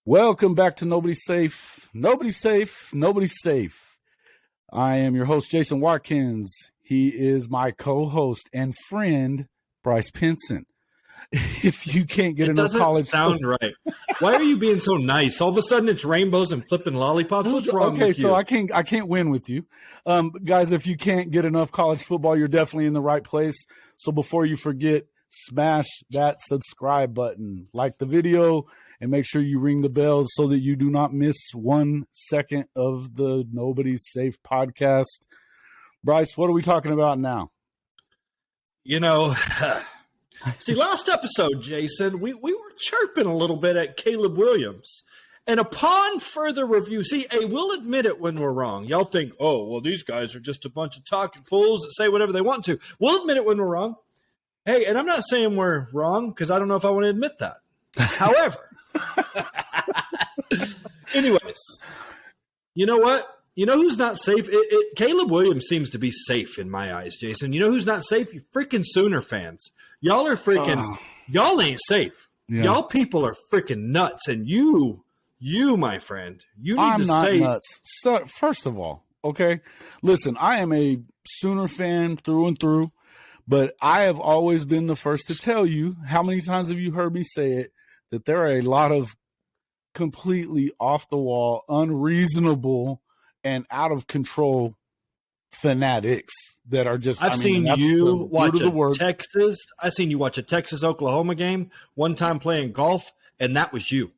Welcome back to Nobody's Safe. Nobody's safe. Nobody's safe. I am your host, Jason Watkins. He is my co-host and friend, Bryce Pinson. If you can't get into college, it doesn't sound right. Why are you being so nice? All of a sudden, it's rainbows and flipping lollipops. What's wrong with you? So I can't win with you, guys. If you can't get enough college football, you're definitely in the right place. So before you forget, smash that subscribe button, like the video, and make sure you ring the bells so that you do not miss 1 second of the Nobody's Safe podcast. Bryce, what are we talking about now? You know, see, last episode, Jason, we were chirping a little bit at Caleb Williams. And upon further review, we'll admit it when we're wrong. Y'all think, oh, well, these guys are just a bunch of talking fools that say whatever they want to. We'll admit it when we're wrong. Hey, and I'm not saying we're wrong because I don't know if I want to admit that. However, anyways, you know what? You know who's not safe? Caleb Williams seems to be safe in my eyes, Jason. You know who's not safe? You freaking Sooner fans. Y'all are freaking y'all ain't safe. Yeah. Y'all people are freaking nuts. And you, my friend, you need to say. I'm not nuts. So, first of all, okay, listen, I am a Sooner fan through and through. But I have always been the first to tell you, how many times have you heard me say it, that there are a lot of completely off the wall, unreasonable, and out of control fanatics that are just. I've seen you watch a Texas-Oklahoma game one time playing golf, and that was you.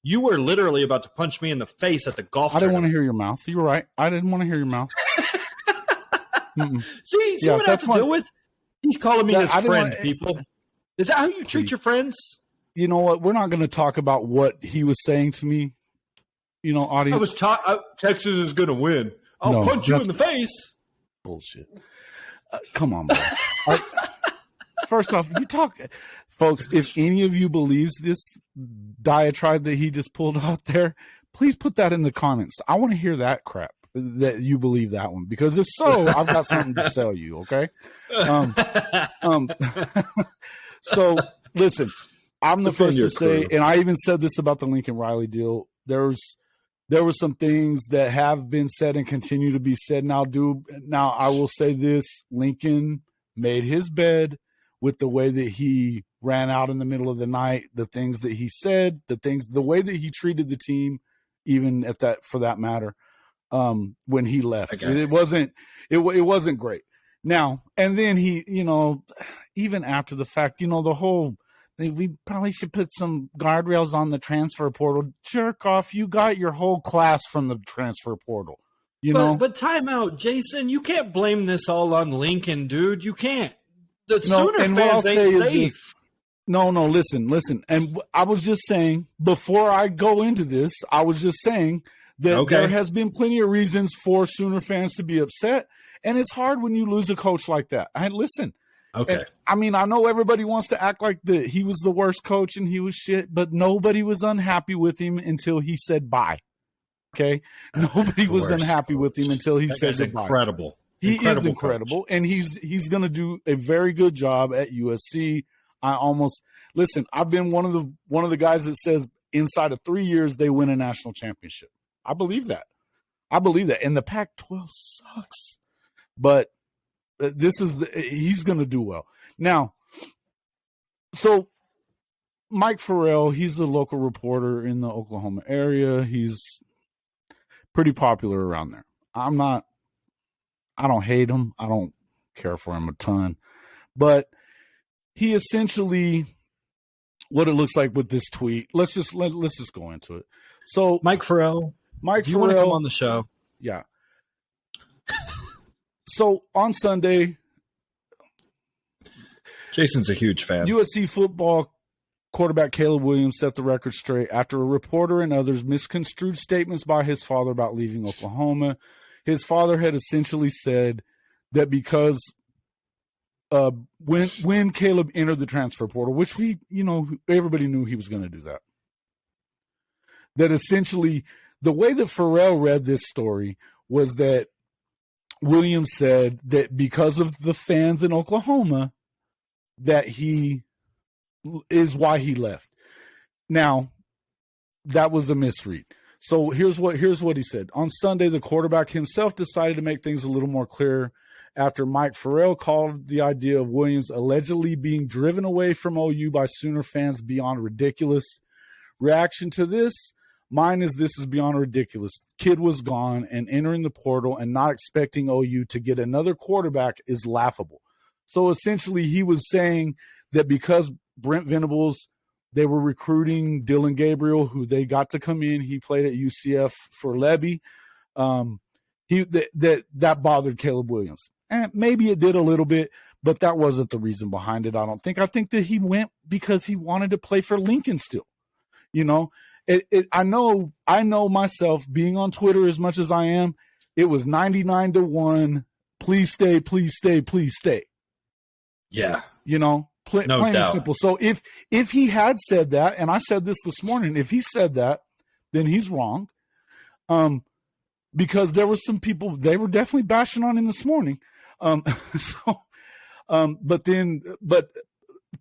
You were literally about to punch me in the face at the golf. I didn't want to hear your mouth. You were right. I didn't want to hear your mouth. See what I have to deal with? He's calling me his friend, people. Is that how you treat your friends? You know what? We're not going to talk about what he was saying to me. You know, audience. Texas is going to win. I'll punch you in the face. Bullshit. Come on, bro. First off, folks, if any of you believes this diatribe that he just pulled out there, please put that in the comments. I want to hear that crap. That you believe that one, because if so, I've got something to sell you. Okay. So listen, I'm the first to say, and I even said this about the Lincoln Riley deal. There were some things that have been said and continue to be said. Now I will say this: Lincoln made his bed with the way that he ran out in the middle of the night, the things that he said, the way that he treated the team, even at that, for that matter. When he left, it wasn't great. Now, and then he, even after the fact, the whole, we probably should put some guardrails on the transfer portal. Jerk off. You got your whole class from the transfer portal, But time out, Jason. You can't blame this all on Lincoln, dude. You can't. The Sooner fans ain't safe. No, listen. And I was just saying, before I go into this, that there has been plenty of reasons for Sooner fans to be upset, and it's hard when you lose a coach like that. Listen. Okay. I know everybody wants to act like he was the worst coach and he was shit, but nobody was unhappy with him until he said bye. Okay? Nobody was unhappy with him until he said goodbye. Incredible. He is incredible, and he's going to do a very good job at USC. I've been one of the guys that says inside of 3 years they win a national championship. I believe that. And the Pac-12 sucks. But he's going to do well. Now, so Mike Farrell, he's the local reporter in the Oklahoma area. He's pretty popular around there. I don't hate him. I don't care for him a ton. But he essentially, what it looks like with this tweet, let's just go into it. So Mike Farrell. Do you want to come on the show? Yeah. So on Sunday, Jason's a huge fan. USC football quarterback Caleb Williams set the record straight after a reporter and others misconstrued statements by his father about leaving Oklahoma. His father had essentially said that because when Caleb entered the transfer portal, which everybody knew he was going to do that essentially the way that Farrell read this story was that Williams said that because of the fans in Oklahoma, that he is why he left. Now, that was a misread. So here's what he said. On Sunday, the quarterback himself decided to make things a little more clear after Mike Farrell called the idea of Williams allegedly being driven away from OU by Sooner fans beyond ridiculous. Reaction to this? Mine is this is beyond ridiculous. Kid was gone, and entering the portal and not expecting OU to get another quarterback is laughable. So essentially he was saying that because Brent Venables, they were recruiting Dylan Gabriel, who they got to come in. He played at UCF for Lebby. That bothered Caleb Williams. And maybe it did a little bit, but that wasn't the reason behind it, I don't think. I think that he went because he wanted to play for Lincoln still. You know, I know myself being on Twitter as much as I am, it was 99-1. Please stay, please stay, please stay. Yeah. You know, no plain doubt. and simple. So if he had said that, and I said this morning, if he said that, then he's wrong. Because there were some people, they were definitely bashing on him this morning. But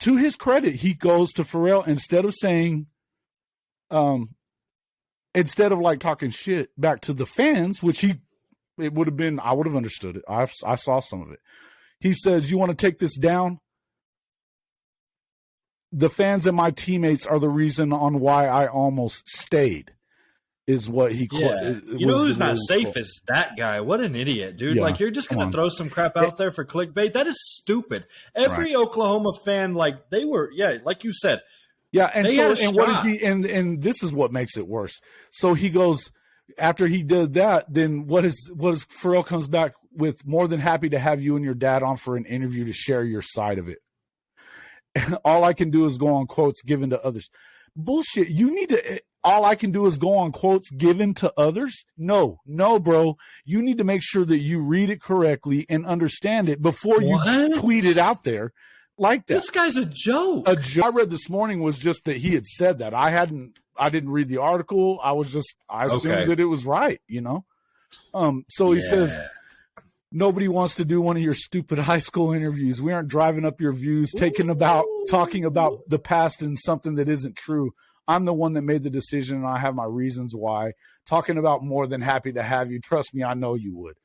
to his credit, he goes to Farrell instead of saying, instead of like talking shit back to the fans, which it would have been, I would have understood it. I saw some of it. He says, you want to take this down? The fans and my teammates are the reason on why I almost stayed, is what he quoted. You know who's not safe is that guy. What an idiot, dude. Yeah, like, you're just going to throw some crap out there for clickbait? That is stupid. Every Oklahoma fan, like, they were, like you said. Yeah, and what is he, and this is what makes it worse. So he goes, after he did that, then what is Farrell comes back with, more than happy to have you and your dad on for an interview to share your side of it. All I can do is go on quotes given to others. Bullshit. You need to, all I can do is go on quotes given to others. No, bro. You need to make sure that you read it correctly and understand it before you tweet it out there like that. This guy's a joke. I read this morning was just that he had said that. I didn't read the article. I assumed that it was right, you know? So he says, nobody wants to do one of your stupid high school interviews. We aren't driving up your views, talking about the past and something that isn't true. I'm the one that made the decision, and I have my reasons why. Talking about more than happy to have you. Trust me, I know you would.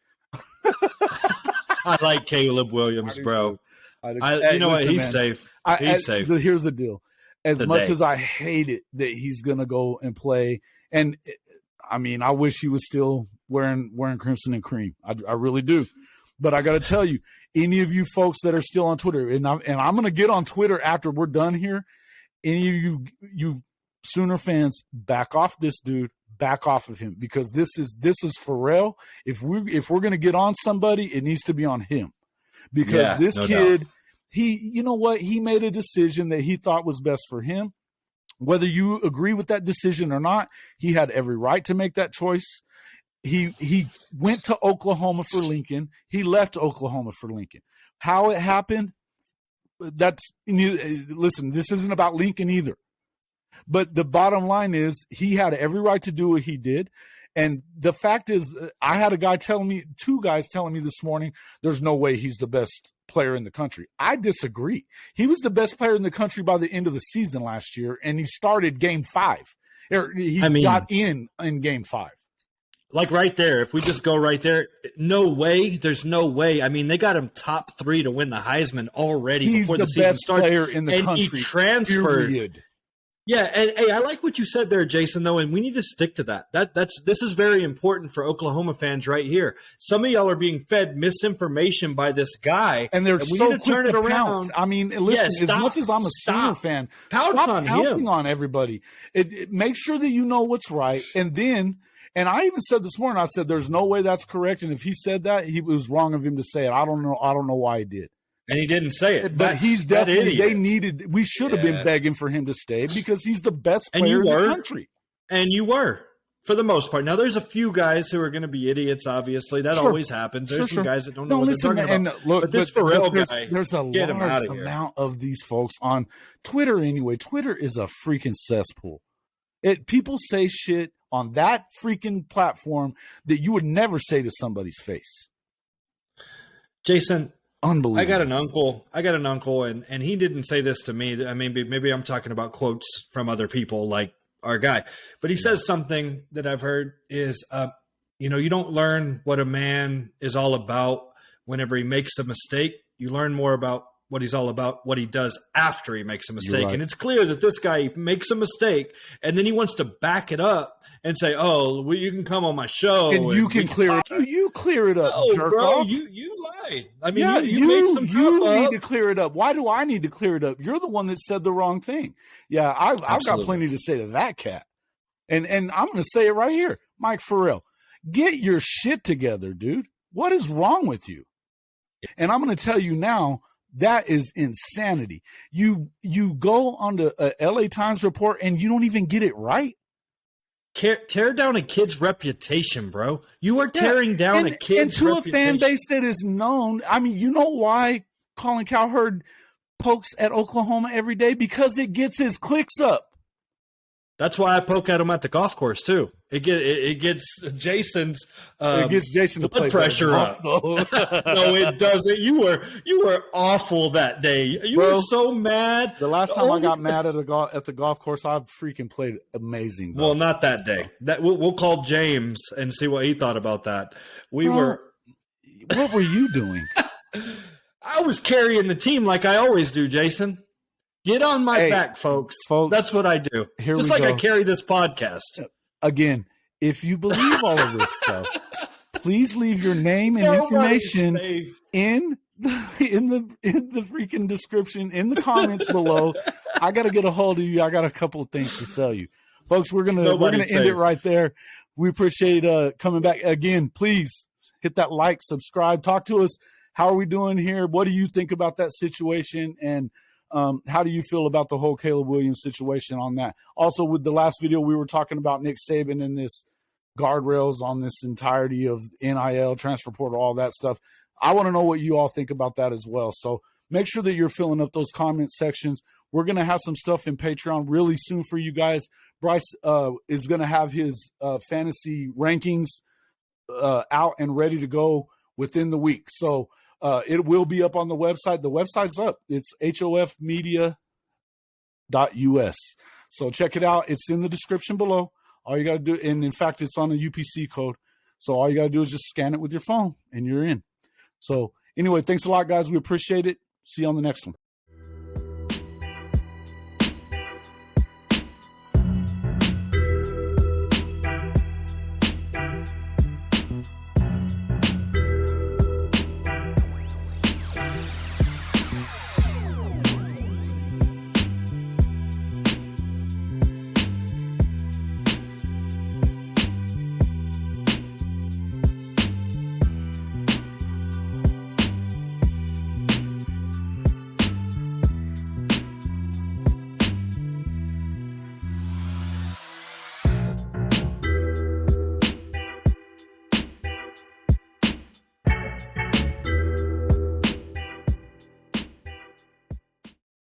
I like Caleb Williams, bro. You know what? He's safe. He's safe. Here's the deal. As much as I hate it that he's going to go and play, and I mean, I wish he was still wearing crimson and cream. I really do. But I got to tell you, any of you folks that are still on Twitter, and I'm going to get on Twitter after we're done here. Any of you Sooner fans, back off this dude. Back off of him, because this is Farrell. If we're going to get on somebody, it needs to be on him, because this kid, you know what? He made a decision that he thought was best for him. Whether you agree with that decision or not, he had every right to make that choice. He went to Oklahoma for Lincoln. He left Oklahoma for Lincoln. How it happened, listen, this isn't about Lincoln either. But the bottom line is he had every right to do what he did. And the fact is, I had two guys telling me this morning, there's no way he's the best player in the country. I disagree. He was the best player in the country by the end of the season last year, and he started game 5. He got in game 5. Like right there, if we just go right there, no way. There's no way. I mean, they got him top 3 to win the Heisman already before the season starts. He's the best player in the country. He transferred. Period. Yeah, and hey, I like what you said there, Jason, though, and we need to stick to that. This is very important for Oklahoma fans right here. Some of y'all are being fed misinformation by this guy, and they're so quick to turn it around. I mean, listen, as much as I'm a Sooner fan, stop pouncing on everybody. It makes sure that you know what's right, and then. And I even said this morning, I said, there's no way that's correct. And if he said that, it was wrong of him to say it. I don't know why he did. And he didn't say it. But he's definitely, we should have been begging for him to stay, because he's the best player in the country. And you were, for the most part. Now, there's a few guys who are going to be idiots, obviously. That always happens. There's some guys that don't know what they're talking about. Look, but this Farrell guy, there's a large amount of these folks on Twitter anyway. Twitter is a freaking cesspool. People say shit on that freaking platform that you would never say to somebody's face. Jason, unbelievable. I got an uncle, and he didn't say this to me. I mean, maybe I'm talking about quotes from other people, like our guy. But he says something that I've heard is, you don't learn what a man is all about whenever he makes a mistake. You learn more about what he's all about, what he does after he makes a mistake. Right. And it's clear that this guy makes a mistake, and then he wants to back it up and say, "Oh, well, you can come on my show and you can clear it. You clear it up, no, jerk bro, off. you lied. I mean, Yeah, you made some you stuff need up. to clear it up. Why do I need to clear it up? You're the one that said the wrong thing. Yeah, I've got Absolutely. plenty to say to that cat. And I'm going to say it right here. Mike Farrell, get your shit together, dude. What is wrong with you? And I'm going to tell you now, that is insanity. You go on the LA Times report and you don't even get it right. Tear down a kid's reputation, bro. You are tearing down a kid's and to reputation. a fan base that is known. I mean, you know why Colin Cowherd pokes at Oklahoma every day? Because it gets his clicks up. That's why I poke at him at the golf course too. It gets Jason's It gets Jason to play blood pressure up. No, it doesn't. You were awful that day. You were so mad. The last time I got mad at the golf course, I freaking played amazing. Well, not that day. That we'll call James and see what he thought about that. What were you doing? I was carrying the team like I always do, Jason. Get on my back, folks. That's what I do. Just like I carry this podcast. Again, if you believe all of this stuff, please leave your name and information in the freaking description, in the comments below. I got to get a hold of you. I got a couple of things to sell you, folks. We're gonna end it right there. We appreciate coming back again. Please hit that like, subscribe, talk to us. How are we doing here? What do you think about that situation? And how do you feel about the whole Caleb Williams situation on that? Also, with the last video, we were talking about Nick Saban and this guardrails on this entirety of NIL, transfer portal, all that stuff. I want to know what you all think about that as well. So make sure that you're filling up those comment sections. We're going to have some stuff in Patreon really soon for you guys. Bryce is going to have his fantasy rankings out and ready to go within the week. So it will be up on the website. The website's up. It's hofmedia.us. So check it out. It's in the description below. All you got to do, and in fact, it's on a UPC code. So all you got to do is just scan it with your phone and you're in. So anyway, thanks a lot, guys. We appreciate it. See you on the next one.